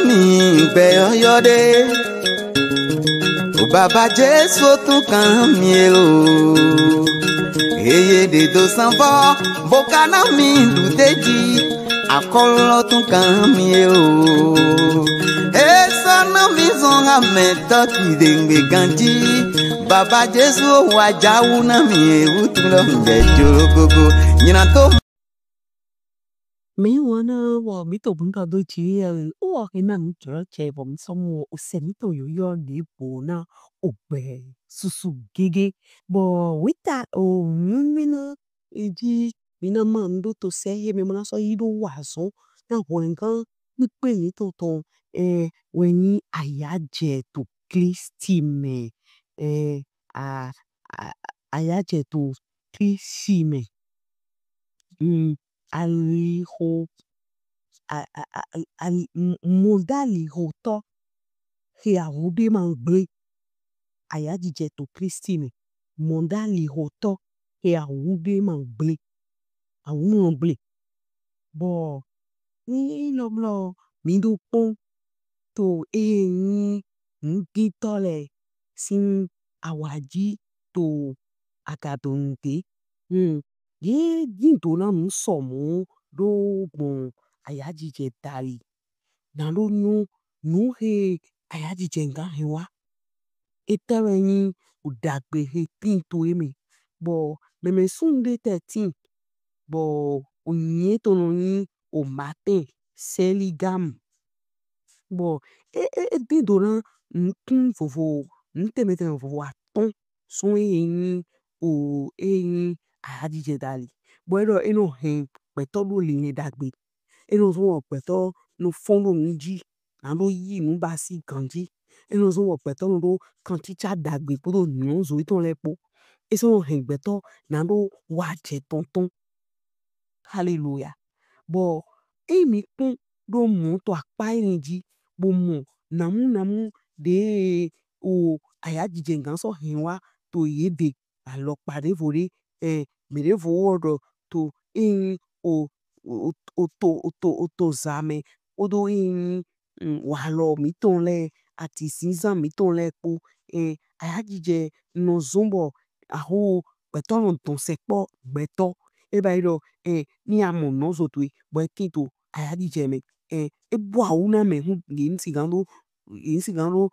mi gbẹ ọyọdẹ. O bàbá Jésù tún kàn mí o. Eye dèdò sanfọ bókaná mi lùdéjì akọlọ tún kàn mí o. Esana mi zọn amẹtọ kìdèǹgbè gànjí. Bàbá Jésù wàjáwú náà mi ewu tún lọ ń jẹ jorogogo nyina tó. Mấy wana wa mito bunga do chi o ke na nchora che bom somo o semito yo yo ni bo na o be susu gege bo wita o mina eji mina mando to se he me mana so yido waso na wenkan mi pe ni to ton weni ayaje to Kristi me a ayaje to Kristi me aliho modali hoto he ahude man gbe ayajije to Kristi me modali hoto he ahude man gbe awun gbe bo ni loblo mi do pon to eyin ngi tole sin awaji to akadonte ye jinto na msomo do bon ayajije dali na lo nu he ayajije nga hewa etewe ni udagbe he pinto eme bo me sunde 13 bo onye to no ni o matin seligam bo dindo na nkun fofo ntemete fofo aton sun eyin o eyin ayajije dali bo ero eno hen peto lo le dagbe eno so wo peto no fono nji na lo yi nu ba si ganji eno so wo peto no do kan teacher dagbe po nu zo iton lepo eso hen peto na lo wa je tonton hallelujah bo emi kun do mu to apa irinji bo mu namu de o ayajije ngan so hen wa to yede alo pare vore mere vo odo to in to zame odo in walo mi ton le ati sinzan mi ton le po ayajije no zumbo aho beto no ton sepo beto eba iro ni amo no zo tui bo kinto ayajije me ebo auna me hu insi gando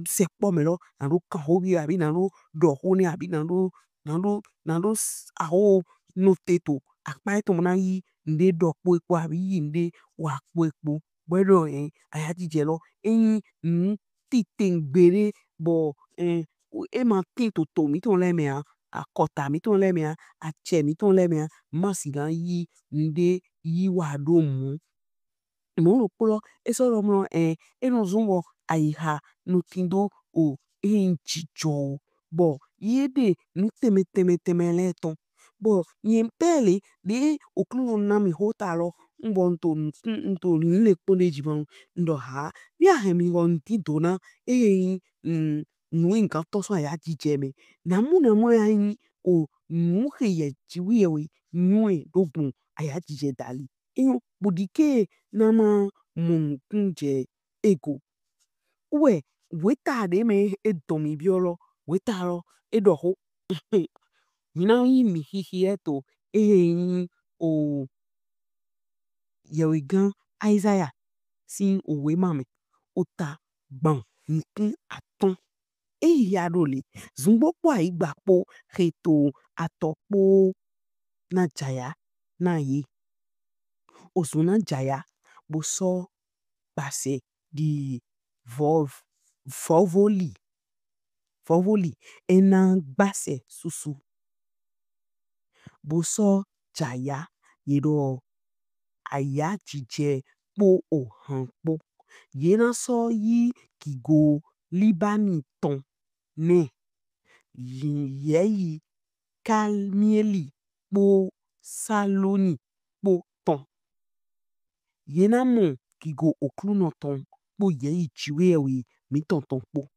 sepo me lo na lo kan hobi abi na lo do ho ni abi na lo aho no teto akpa eto na yi nde do po epo abi yi nde wa po epo bodo ayajije lo titengbere bo ma tinto to mi ton le me akota mi ton le me ache mi ton le me masigan yi nde yi wa do mu mo lo polo eso lo mo eno zumbo aiha no tindo o enchicho bo yede teme le ton bo yen pele de okluno na mi hota lo mbo nto nle pole jibon ndo ha bia he mi gon ti dona nu nkan to so ayajije me na mu ya yin o nu he ye jiwi ewe nu e dogun ayajije dali budike na ma mun kunje ego we weta de me edomi biolo weta lo edoho mina yi mi hihi eto o yewigan Isaiah sin owe mame ota ban nkun aton ya role zumbo po aigba po heto atopo na jaya na yi osuna jaya bo so pase di vovoli ena gbase susu bo so jaya yero ayajije po ohan po yena so yi kigo libani ton ne yeyi kalmieli po saloni po ton yena mo kigo okluno ton po yeyi chiwe ewe mi ton po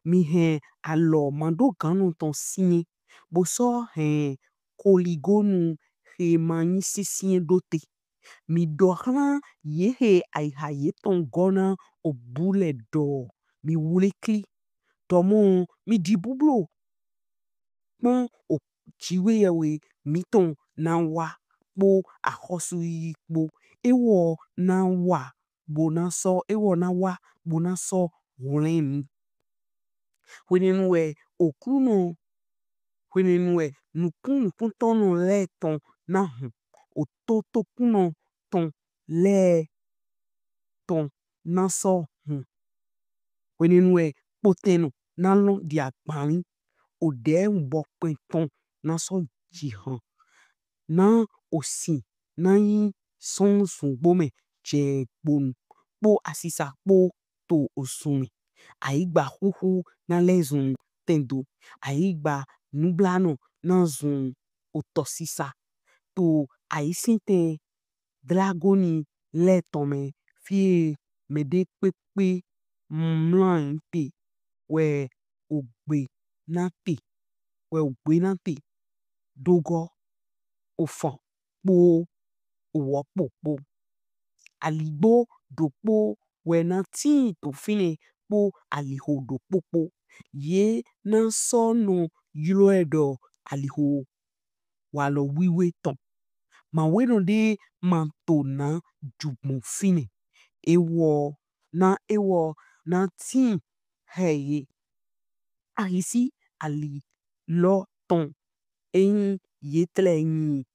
mi he alo mando ganu ton sinye bo so he koligonu he mani sisien dote Mi dohna ye he ai ha ye ton gona o bule do. Mi wulekli. Tomo mi di bublo. Pon o chiwe yawe mi ton na wa. Po a hosu yi po. Ewo na wa. Bo na so. Ewo na wa. Bo na so. Wulen. Wenenwe okuno. Wenenwe nukun tono le ton na hun. O toto kuno ton le ton na so hun. Wenenwe poteno na lo di akpani. O de mbokpen ton na so jihan. Na osi na yi son bome je bon. Po asisa po to osumi. Aigba huhu na lezun tendo. Aigba nublano na zun otosisa. To aisinte dragoni le tome fie mede pepe mlante we ogbe nate. We ogbe nate. Dogo ofan po uwopo po. Aligbo dopo we na ti to fine po aliho dopo po. Ye na so no yluedo aliho walo wiwe ton. Ma weno de manto na jubmo fine. Ewo na ti heye. Ahisi ali lo ton. Ye tle yin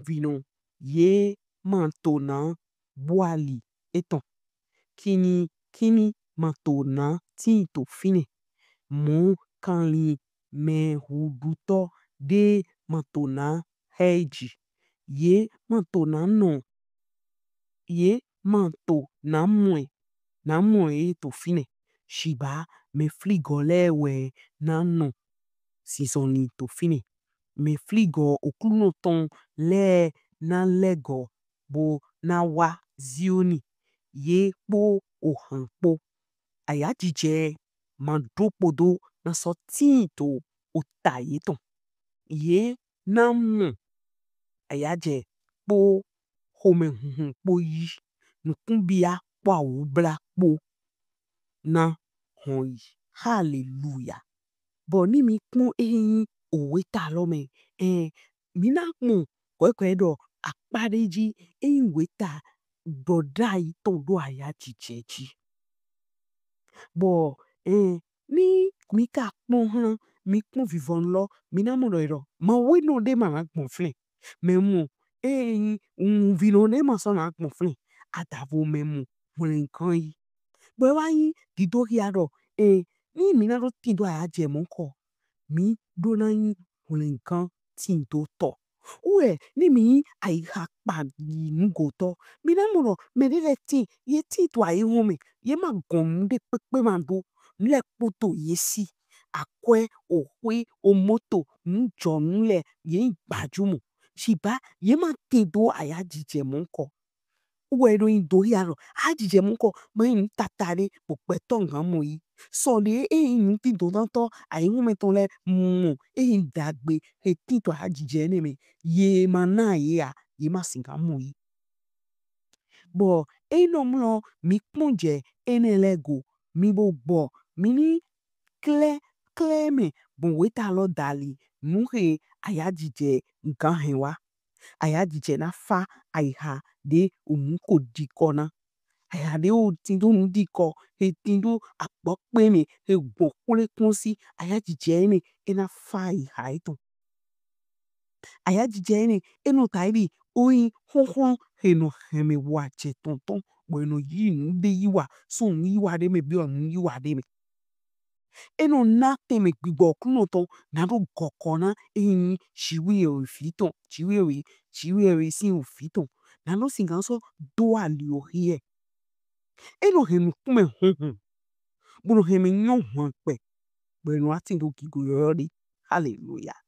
vino. Ye manto na boali eton. Kini manto na ti to fine. Mon kanli me huduto de manto na heji. Ye manto na non. Ye manto na mwe. Na mwe to fine. Shiba me fligole we na non. Si soni to fine. Me fligo okuno ton le na lego. Bo na wa zioni. Ye po ohan po. Ayajije man dopodo na so tinto otayeton. Ye na mon. Ayaje po home po yi. Nukumbia po awubla po na hoi. Hallelujah. Bo ni mi kun oweta lo me. Mina kun kwe do akpadeji weta do dai ton do ayajijeji. Bo mi ka kun han. Mi kun vivon lo. Mina mono ero. Ma weno de man akpon flen. Memo vino ne man son akpon flen. Atavo memo. Mwen kanyi. Bo wanyi dido hiado. Ni mina do tindo ayaje monko. Mi do na yi mwen kan tindo to. Uwe ni mi ay hakpa ni nugo to. Mina mono me de le tin. Ye tin to ay home. Ye ma gon de pepe mando. Nle poto ye si. Akwe o moto. Njo nle ye bajumo. Shiba ye ma tindo ayajije monko. Uwe do yin do hiado. Ajije monko. Ma yin tatare pokpeton gamo yi. So de yin tindo danto. Ay home ton le yin dagbe. He tinto ayajije neme. Ye mana ye ya. Ye ma singamo yi. Bo no mlo mi punje ene lego. Mi bo. Mini kle me. Bon weta lo dali. Nuhe ayajije nkan henwa. Ayajije na fa ayha de umuko dikona. Ayha de o tindo nudiko. He tindo akbokpe me. He bokule konsi. Ayajije ene. Ena fa ayha eton. Ayajije ene. Eno tairi. Oyin honhon. He no heme wache tonton. Bueno yi nude yiwa. Son yiwa de me biyo yiwa de me. Eno nate me bibo kuno ton. Nado gokona. Shiwe fiton. Chiwe si fiton. Nado singanso doa liyo hiye. Eno heme kume honhon. Bono heme nyon hankwe. Bueno atindo kigo yodi. Hallelujah.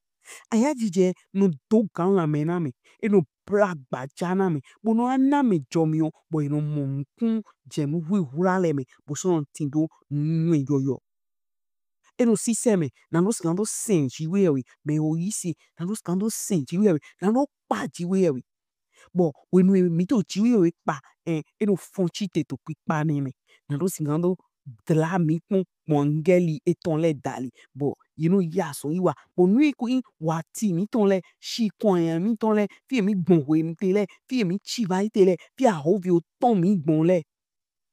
Ayajije no dogan la mename. Eno bragba janame. Bono aname jomio. Bo eno monkun jemu hui hurale me. Bo son tindo nwe yoyo. Eno siseme. Nano skando sen jiwewe. Me o yisi. Nano skando sen jiwewe. Nano pa jiwewe. Bo wenu mi to chiwi we pa eno fonchi te to pipa nene. Nando singando dla mi pon mongeli eton le dali. Bo yaso iwa. Bo nui kuin wati mi ton le shi kwen mi ton le fi mi bon we mi te le fi mi chiva ite le fi a hovi o ton mi bon le.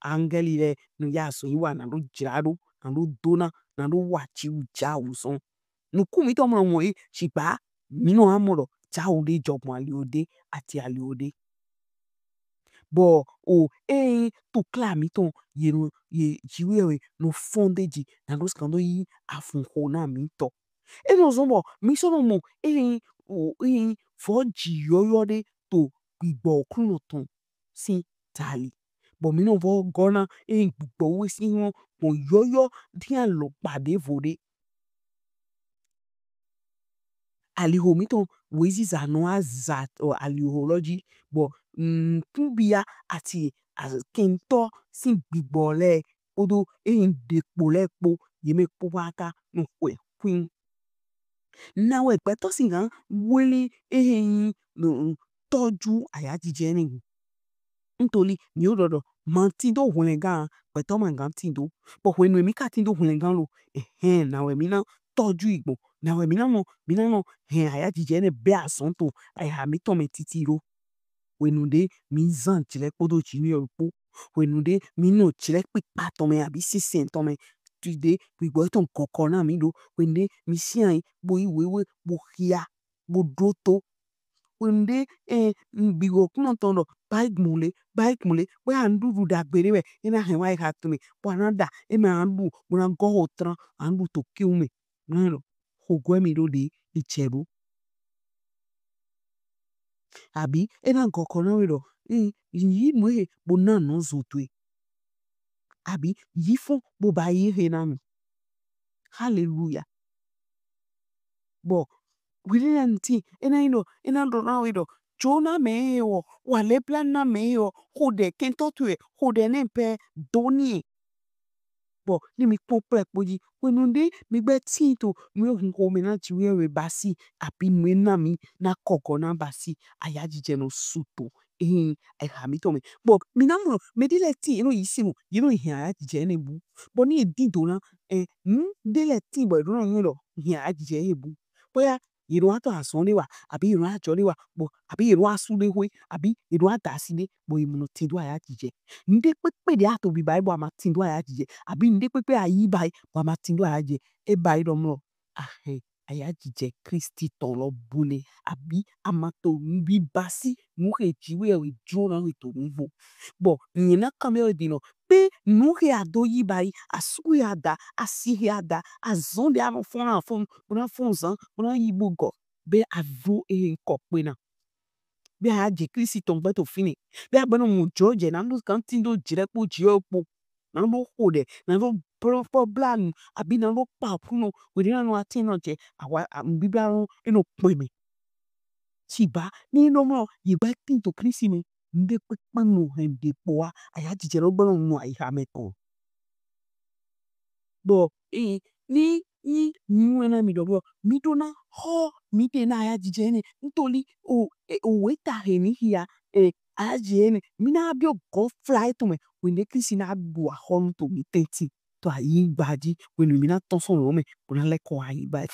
Angeli le no yaso iwa nando jirado nando dona nando wachi uja uson. No kumi to mo shiba mi no amoro ja ode job mo aliode ati aliode. Bo to kla mi ton ye jiwe no fondeji nando skando yi afun na mi to. No zombo mi so no mo foji yoyo de to gbigbo okruno ton si tali. Bo mi no vo gona gbigbo we si won yoyo dian lo pade vode. Aliho mi ton wezi za no azat o alihology. Bo kubia ati kento si gbigbo le odo dekpo le po yeme po waka no kwe queen. Na we peto singan wele no toju ayajije ni. Ntoli mi ododo mantindo hulenga peto mangan tindo. Bo wenu mi ka tindo hulenga lo na we mi na toju igbo. Na we mi na no ayajije ne be asonto ayha mi to me titiro. Wenu de mi zan chile kodo chiwi opo. Wenu de mi no chile pipa tome abi sisen tome. Tude gbigbo ton kokona mi do. Wenu de mi sian bo iwewe bo hia bo droto. Wenu de bigo kuno tondo baik mule. We andu da berewe ena henwa ikatume. Bo ananda eme andu muna go otran andu to kiume. Nero hogwe mi do de icheru. Abi ena kokona we do yi mwe bo nano zotwe. Abi yifo bo ba yi na mi. Hallelujah. Bo wili nanti ena do na we do Jona me yo wale plan na me yo hode kento tue hode nempe doni. Bo ni mi pople poji wenu de mi be tinto mi hunko me na chiwe we basi api mwe na mi na kokona basi ayajije no suto. Hamito me. Bo mi na mo me dile ti yisimu ayajije ne bu. Bo ni edido na dile ti bo do no ayajije e bu. Bo ya ato asonde wa abi achole wa bo abi asude we abi adaside bo imuno tindo ayajije. Nde pepe de ato bi Bible ama tindo ayajije. Abi nde pepe ayi bai bo ama tindo ayajije. E bai do mo ayajije Kristi ton lo bule abi amato mbi basi muhe jiwe we jona we to mvo. Bo nyina kame dino pe nuhe ado yi bai asu ya da asi ya da azonde ano fon una fonzan una yibugo be avo kokpena. Be aje Kristi ton beto fini. Be abano mu George nando kantindo jirepo jiopo. Nando hode nando problem abi nando pa puno we no atino je awa bibia no eno peme. Chiba ni no mo yiba tinto Kristi me nde pepa no hende poa ayajije ro gboro nu aiha meton. Bo ni nwena mi do mi do na ho mi te na ayajije ne ntoli weta he ni hia ayajije ne mi na bi go fly to me wende Kristi na bu a hon to mi tenti to ayi gbaji wenu mi na ton so ro me bo na le ko ayi ba.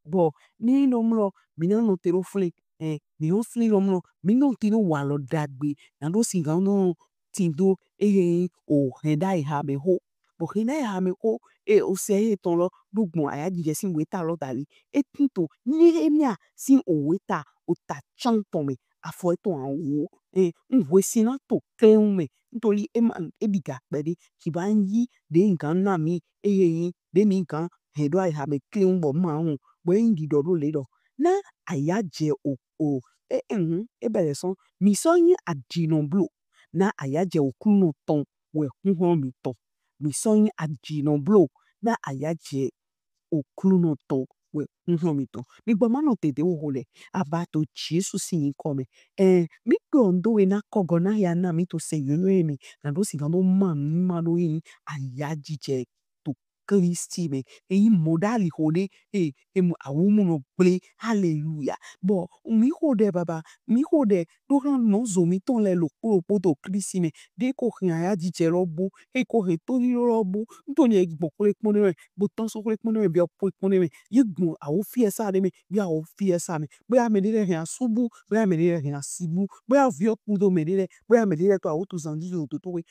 Bo ni no mlo mi na no tero fle mi o fle no mlo mi no tino wa lo dagbe na do singa no tindo henda iha me ho bo henda iha me ho o se ton lo dugbon ayajije sin weta lo dali tinto ni emia sin o weta o ta chan ton me afo eton anwo nwe sin na to kleun me ntoli ebiga pede ki ban yi de nkan na mi de mi nkan hendo iha me kleun bo ma hun bo ndi do le do na ayaje ebele son mi so yin adino blo na ayaje okruno ton we hun mi ton mi so yin adino blo na ayaje okruno ton we hun mi ton mi gbo ma no tede wo hole abato Jesus sin come mi gondo we na kogo na ya na mi to se yo mi na do si gando ma do yin ayajije to Kristi me e modali hode awumu no ble hallelujah bo mi hode baba mi hode do ran no zo mi ton le lo to Kristi me de ko ran ya jije robo ko he to ni robo to ni egbo kole pon me bo ton so kole pon me bi o pon me yigun awo fi esa de me bi awo fi esa me boya me de ran subu boya me de ran sibu boya vi okudo me de boya me de to awo to zanju to we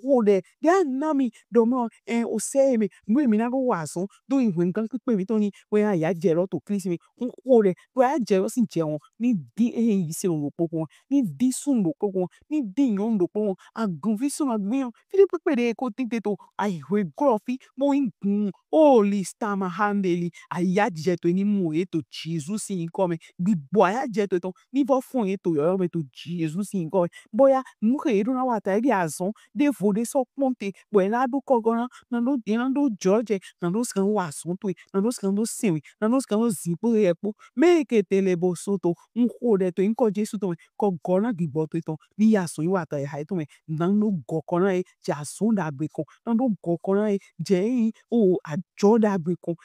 hode ya nami do mo o se me mi na go waso do ihun kan pe mi to ni we ya je ro to Kristi me hode we ya je ro sin je won ni di yi se lo popo ni di sun lo popo ni di yon lo popo agun fi sun agbin fi pe de ko tinte to ai we grofi mo ingun holy stama handeli aya je to ni mu e to Jesus in come bi boya je to ni vo fun e to yo me to Jesus in come boya mu ke ru na wa ta bi azon de vo de so ponte bo na do kogoran na do George na do skan wa son to na do skan do sin na do skan do zipo epo me ke tele bo so to un hode to in ko Jesus to ko gona gi bo to ni ya so wa ta ha to me na no go kona e ja so da gbe ko na do go kona e je o ajo da gbe ko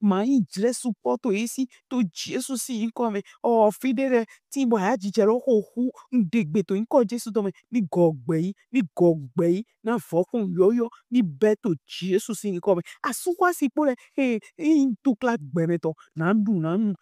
ma in jre support to esi to Jesus in come o fidere ti bo ya jije ro ho hu ndegbe to in ko Jesus to me ni gogbe na fokun yoyo ni beto Jesus in come asukwa si pole in to clap gbemeto na du na nu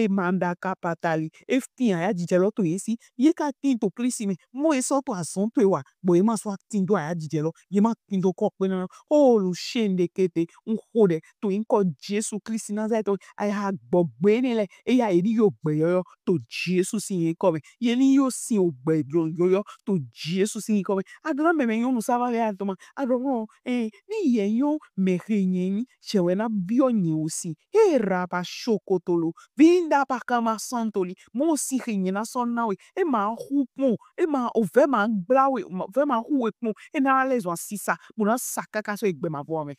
manda kapatali efti ya jije ro to esi ye ka tin to Kristi me mo e so to ason to wa bo e ma so tin do ya jije ro ye ma tin do ko pe na o lu shende kete un hode to in ko Jesus Kristi Nazareth ai ha gbogbe ni le ya eri yo gbe yo to Jesus in come ye ni yo sin ogbe yo to Jesus in come adoro me yo nu sava le atoma adoro ni ye yo me renyen chewe na bio ni osi raba shokotolo vinda pa kama santoli mo si renyen na son nawe ma hupon ma ove ma blawe ve ma hu epon na les wan sisa mo na sakaka so egbe ma vo me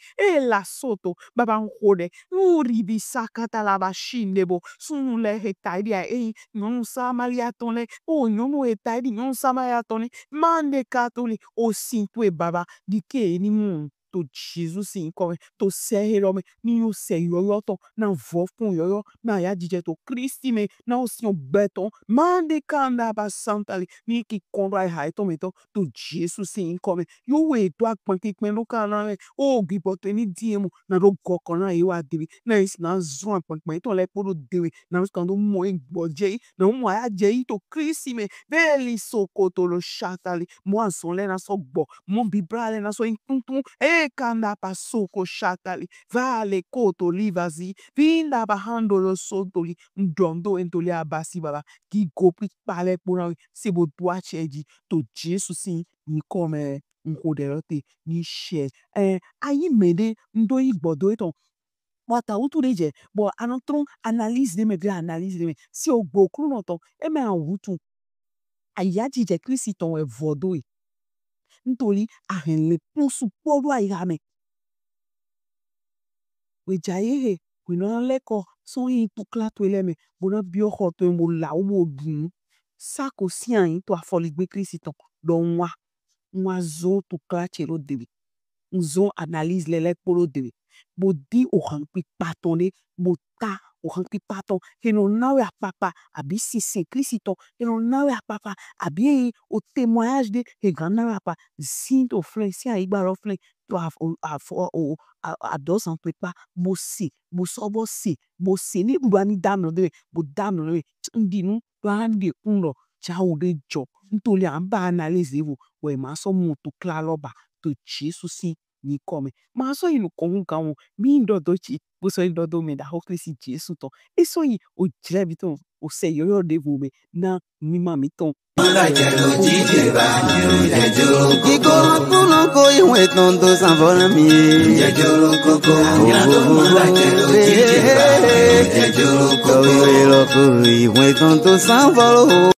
la soto baba hode uri bi sakata la ba shindebo sun le hetaidi non sa maria tonle non hetaidi non sa maria tonle mande katoli o sintwe baba di ke ni mun to Jesus in come to say me ni yo se yo to na vo fun yo na ya jije to Kristi me na o si beton mande kanda ba santali ni ki kondra ha to me to Jesus in come yo we to akpan ki pen lo kana o gi boto ni diemu na ro gokona e wa debi na is na zo akpan to le poro dewe na skando mo gboje na mo ya je to Kristi me veli sokoto lo shatali mo anson le na so gbo mo bibra le na so intuntun kanda pasoko shatali vale koto livazi vinda bahando lo sotoli ndondo entoli abasi baba ki gopi pale pona se bo doa cheji to Jesus ni come nkoderote ni she ayi mede ndo igbodo eton wata utureje bo anotron analyse de me si ogbo kru no ton me awutu ayaji je Kristi ton e vodo ntori ahenle pusu podo ayame we jaye we no leko so yin to kla to eleme bo na bi oho to mo la wo dun sa ko si an to afoligbe Kristi ton don wa zo to kla chero debi nzo analyse le polo debi bo di o han pi patone bo ta o han pi paton no nawe papa abi si Kristi ton no nawe papa abi o témoignage de grand nawe papa sin to flen si a igba ro flen to a dos en pas bo sobo si bo si ni bu ani dam de bo dam no ndi nu to ande unro cha o de jo ntoli an ba analyse wo we ma so mu to kla loba to Jesus ni come ma so inu kohun kan mi ndodo chi bo so ndodo me da ho Kristi Jesus ton e so yi o jire bi ton o se yo de wo me na mi ma mi ton Kiko kuno ko iwe tondo sanvola mi jejoro koko iwe tondo sanvola